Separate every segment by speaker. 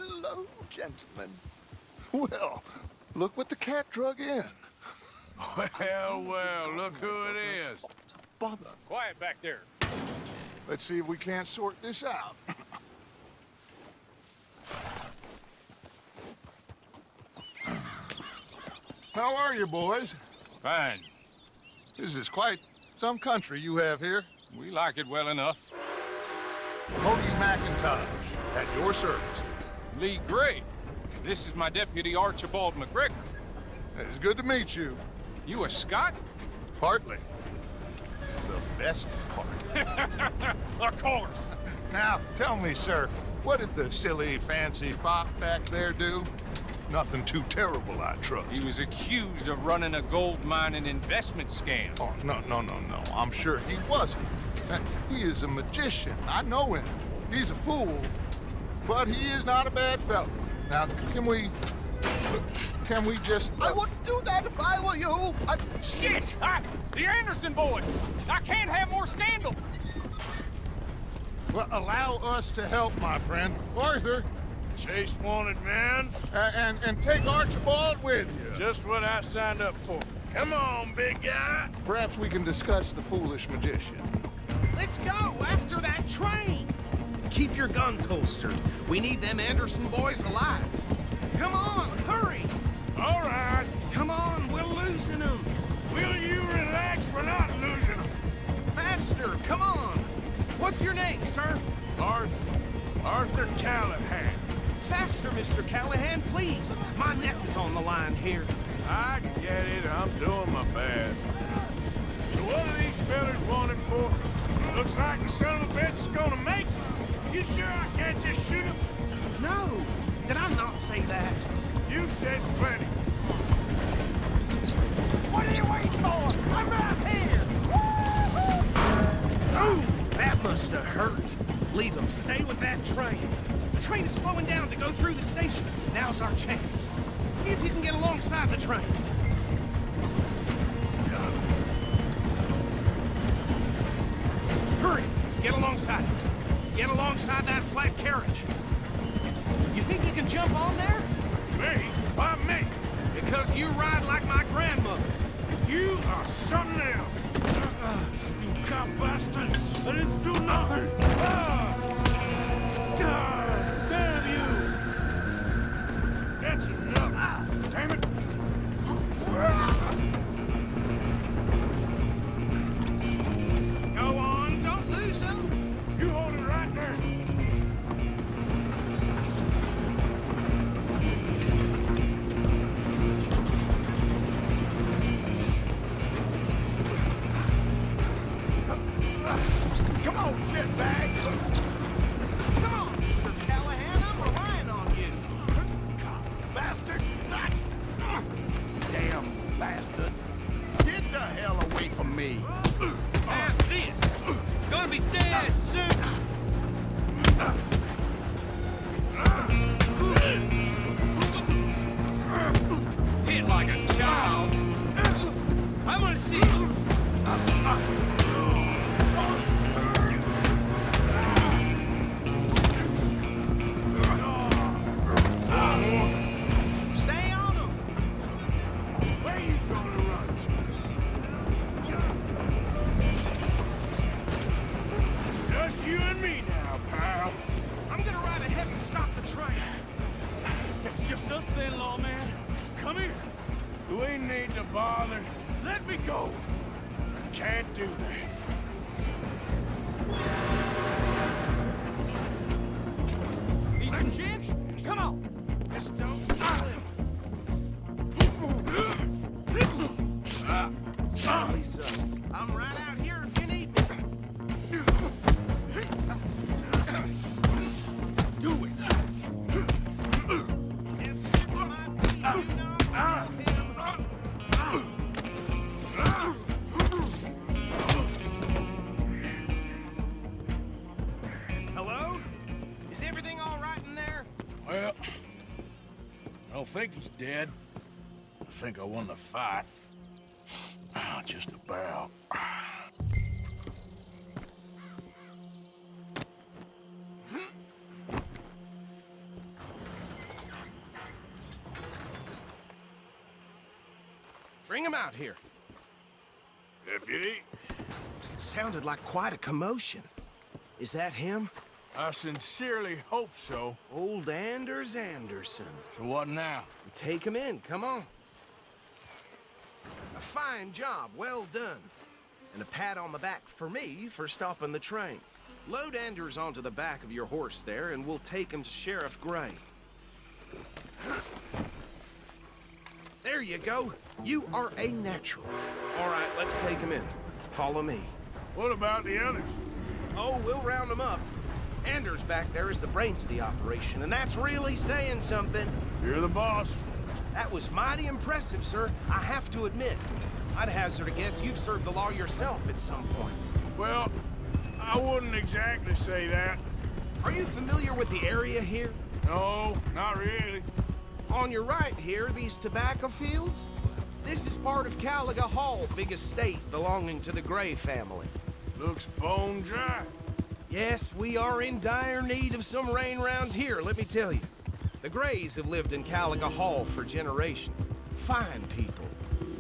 Speaker 1: Hello, gentlemen. Well, look what the cat drug in.
Speaker 2: Well, well, look who it is.
Speaker 1: Bother.
Speaker 2: Quiet back there.
Speaker 1: Let's see if we can't sort this out. How are you, boys?
Speaker 2: Fine.
Speaker 1: This is quite some country you have here.
Speaker 2: We like it well enough.
Speaker 1: Cody McIntosh, at your service.
Speaker 2: Lee Gray. This is my deputy Archibald McGregor.
Speaker 1: It's good to meet you.
Speaker 2: You a Scot?
Speaker 1: Partly. The best part.
Speaker 2: Of course.
Speaker 1: Now, tell me, sir, what did the silly, fancy fop back there do? Nothing too terrible, I trust.
Speaker 2: He was accused of running a gold mining investment scam.
Speaker 1: Oh, no. I'm sure he wasn't. He is a magician. I know him. He's a fool. But he is not a bad fellow. Now, can we just...
Speaker 3: I wouldn't do that if I were you.
Speaker 2: Shit! The Anderson boys! I can't have more scandal!
Speaker 1: Well, allow us to help, my friend. Arthur,
Speaker 2: Chase wanted man.
Speaker 1: and take Archibald with you.
Speaker 2: Just what I signed up for. Come on, big guy.
Speaker 1: Perhaps we can discuss the foolish magician.
Speaker 3: Let's go after that train. Keep your guns holstered. We need them Anderson boys alive. Come on, hurry.
Speaker 2: All right.
Speaker 3: Come on, we're losing them.
Speaker 2: Will you relax? We're not losing them.
Speaker 3: Faster, come on. What's your name, sir?
Speaker 2: Arthur Callahan.
Speaker 3: Faster, Mr. Callahan, please. My neck is on the line here.
Speaker 2: I get it. I'm doing my best. So what are these fellas wanted for? Looks like the son of a bitch is gonna make it. You sure I can't just shoot him?
Speaker 3: No, did I not say that?
Speaker 2: You've said plenty.
Speaker 4: What are you waiting for? I'm right here!
Speaker 3: Oh, that must have hurt. Leave them. Stay with that train. The train is slowing down to go through the station. Now's our chance. See if you can get alongside the train. Hurry! Get alongside it. Get alongside that flat carriage. You think you can jump on there?
Speaker 2: Me? Why me?
Speaker 3: Because you ride like my grandmother.
Speaker 2: You are something else. You cop bastard! I didn't do nothing! God damn you! That's enough! Damn it!
Speaker 3: Go on, don't lose them.
Speaker 2: You hold it right there!
Speaker 3: Come on, shitbag! Come on, Mr. Callahan, I'm relying on you.
Speaker 1: Bastard! Damn bastard! Get the hell away from me!
Speaker 3: Have this. Gonna be dead soon. Hit like a child. I'm gonna see you. Stay on him.
Speaker 2: Where you gonna run to? Just you and me now, pal.
Speaker 3: I'm gonna ride ahead and stop the train.
Speaker 4: It's just us then, lawman. Come here.
Speaker 2: We need to bother.
Speaker 4: Let me go.
Speaker 2: Can't do that.
Speaker 3: Need some gin? Come on. Just don't slip. Sorry, sir. I'm right out here if you need me.
Speaker 2: Do it.
Speaker 3: If this might be, you know, hello? Is everything all right in there?
Speaker 2: Well, I don't think he's dead. I think I won the fight. Just about.
Speaker 3: Bring him out here.
Speaker 2: Deputy,
Speaker 3: Sounded like quite a commotion. Is that him?
Speaker 2: I sincerely hope so.
Speaker 3: Old Anders Anderson.
Speaker 2: So what now?
Speaker 3: Take him in, come on. A fine job, well done. And a pat on the back for me for stopping the train. Load Anders onto the back of your horse there, and we'll take him to Sheriff Gray. There you go. You are a natural. All right, let's take him in. Follow me.
Speaker 2: What about the others?
Speaker 3: Oh, we'll round them up. Anders back there is the brains of the operation, and that's really saying something.
Speaker 2: You're the boss.
Speaker 3: That was mighty impressive, sir. I have to admit. I'd hazard a guess you've served the law yourself at some point.
Speaker 2: Well, I wouldn't exactly say that.
Speaker 3: Are you familiar with the area here?
Speaker 2: No, not really.
Speaker 3: On your right here, these tobacco fields? This is part of Caliga Hall, big estate belonging to the Gray family.
Speaker 2: Looks bone dry.
Speaker 3: Yes, we are in dire need of some rain round here, let me tell you. The Grays have lived in Caliga Hall for generations. Fine people.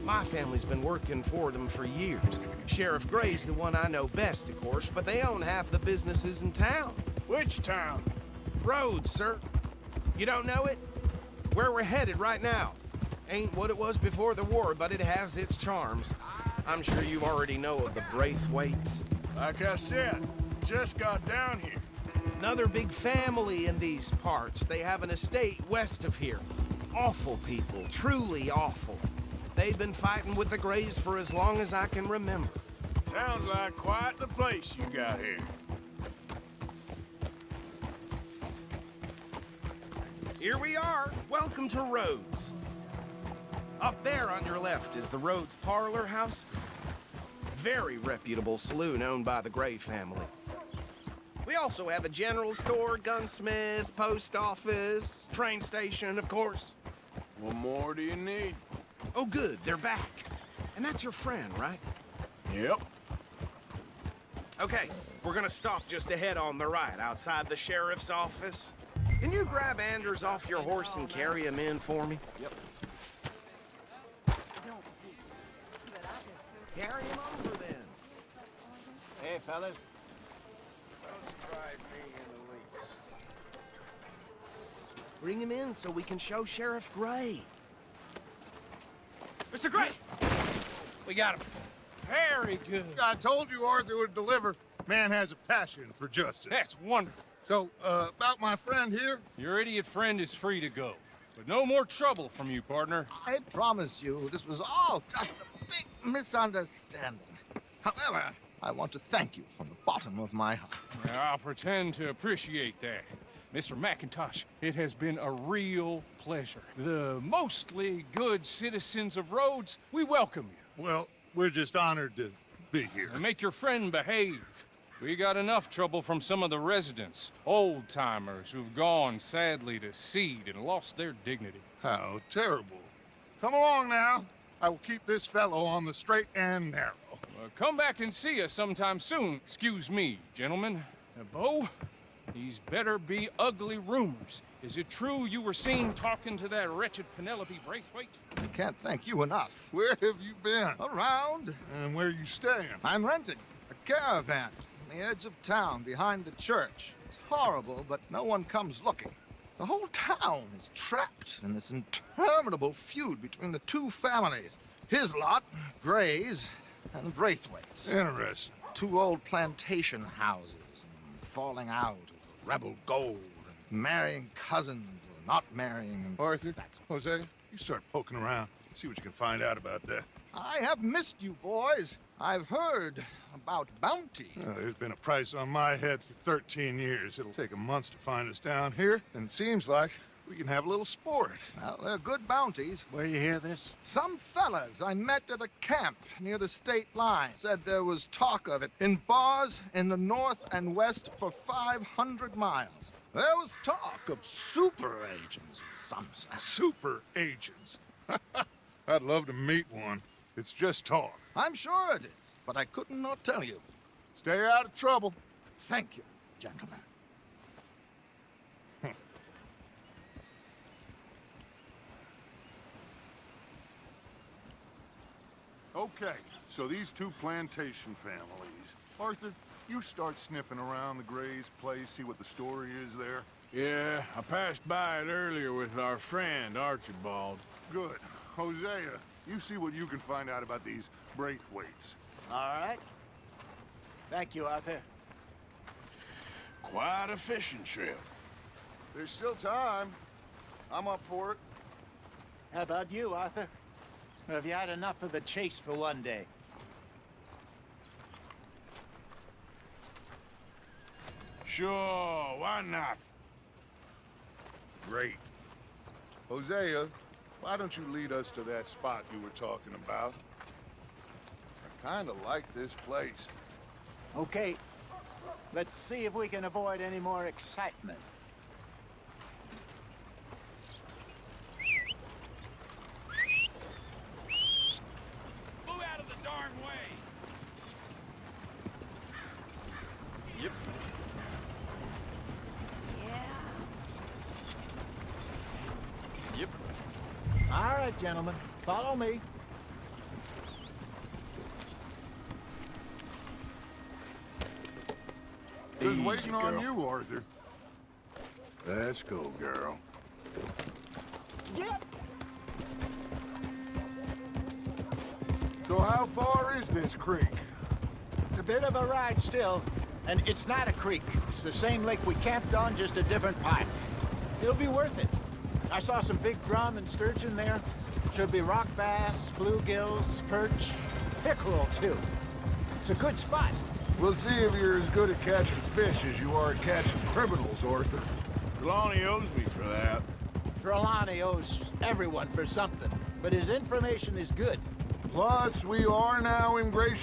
Speaker 3: My family's been working for them for years. Sheriff Gray's the one I know best, of course, but they own half the businesses in town.
Speaker 2: Which town?
Speaker 3: Rhodes, sir. You don't know it? Where we're headed right now. Ain't what it was before the war, but it has its charms. I'm sure you already know of the Braithwaites.
Speaker 2: Like I said, just got down here.
Speaker 3: Another big family in these parts. They have an estate west of here. Awful people, truly awful. They've been fighting with the Grays for as long as I can remember.
Speaker 2: Sounds like quite the place you got here.
Speaker 3: Here we are. Welcome to Rhodes. Up there on your left is the Rhodes Parlor House. Very reputable saloon owned by the Gray family. We also have a general store, gunsmith, post office, train station, of course.
Speaker 2: What more do you need?
Speaker 3: Oh, good, they're back. And that's your friend, right?
Speaker 2: Yep.
Speaker 3: Okay, we're gonna stop just ahead on the right, outside the sheriff's office. Can you grab Anders off your horse and carry him in for me? Yep. Carry him over, then.
Speaker 5: Hey, fellas.
Speaker 3: Bring him in so we can show Sheriff Gray.
Speaker 4: Mr. Gray! We got him. Very good.
Speaker 1: I told you Arthur would deliver. Man has a passion for justice.
Speaker 4: That's wonderful.
Speaker 1: So, about my friend here?
Speaker 4: Your idiot friend is free to go. But no more trouble from you, partner.
Speaker 5: I promise you, this was all just a big misunderstanding. However, I want to thank you from the bottom of my heart.
Speaker 4: I'll pretend to appreciate that. Mr. McIntosh, it has been a real pleasure. The mostly good citizens of Rhodes, we welcome you.
Speaker 1: Well, we're just honored to be here.
Speaker 4: And make your friend behave. We got enough trouble from some of the residents, old-timers who've gone, sadly, to seed and lost their dignity.
Speaker 1: How terrible. Come along now. I will keep this fellow on the straight and narrow.
Speaker 4: Come back and see us sometime soon. Excuse me, gentlemen. Bo, these better be ugly rumors. Is it true you were seen talking to that wretched Penelope Braithwaite?
Speaker 5: I can't thank you enough.
Speaker 1: Where have you been?
Speaker 5: Around,
Speaker 1: And where you staying?
Speaker 5: I'm renting a caravan on the edge of town behind the church. It's horrible, but no one comes looking. The whole town is trapped in this interminable feud between the two families. His lot, Gray's, and the Braithwaites.
Speaker 1: Interesting.
Speaker 5: Two old plantation houses, and falling out over rebel gold, and marrying cousins or not marrying. And
Speaker 1: Arthur,
Speaker 5: That's
Speaker 1: Jose, you start poking around. See what you can find out about that.
Speaker 5: I have missed you, boys. I've heard about bounty.
Speaker 1: There's been a price on my head for 13 years. It'll take 'em months to find us down here, and it seems like we can have a little sport.
Speaker 5: Well, they're good bounties.
Speaker 6: Where you hear this?
Speaker 5: Some fellas I met at a camp near the state line said there was talk of it in bars in the north and west for 500 miles. There was talk of super agents of some sort.
Speaker 1: Super agents. I'd love to meet one. It's just talk.
Speaker 5: I'm sure it is, but I couldn't not tell you.
Speaker 1: Stay out of trouble.
Speaker 5: Thank you, gentlemen.
Speaker 1: Okay, so these two plantation families. Arthur, you start sniffing around the Gray's place, see what the story is there.
Speaker 2: Yeah, I passed by it earlier with our friend, Archibald.
Speaker 1: Good. Hosea, you see what you can find out about these Braithwaites.
Speaker 6: All right. Thank you, Arthur.
Speaker 2: Quite a fishing trip.
Speaker 1: There's still time. I'm up for it.
Speaker 6: How about you, Arthur? Have you had enough of the chase for one day?
Speaker 2: Sure, why not?
Speaker 1: Great. Hosea, why don't you lead us to that spot you were talking about? I kind of like this place.
Speaker 6: Okay. Let's see if we can avoid any more excitement.
Speaker 2: Move out of the darn way! Yep. Yep.
Speaker 6: All right, gentlemen. Follow me.
Speaker 1: Just
Speaker 2: Easy,
Speaker 1: waiting on
Speaker 2: girl.
Speaker 1: you, Arthur.
Speaker 2: Let's go, girl.
Speaker 6: Yep.
Speaker 1: So how far is this creek?
Speaker 6: It's a bit of a ride still, and it's not a creek. It's the same lake we camped on, just a different part. It'll be worth it. I saw some big drum and sturgeon there. Should be rock bass, bluegills, perch, pickerel too. It's a good spot.
Speaker 1: We'll see if you're as good at catching fish as you are at catching criminals, Arthur.
Speaker 2: Trelawney owes me for that.
Speaker 6: Trelawney owes everyone for something, but his information is good.
Speaker 1: Plus, we are now in Grace.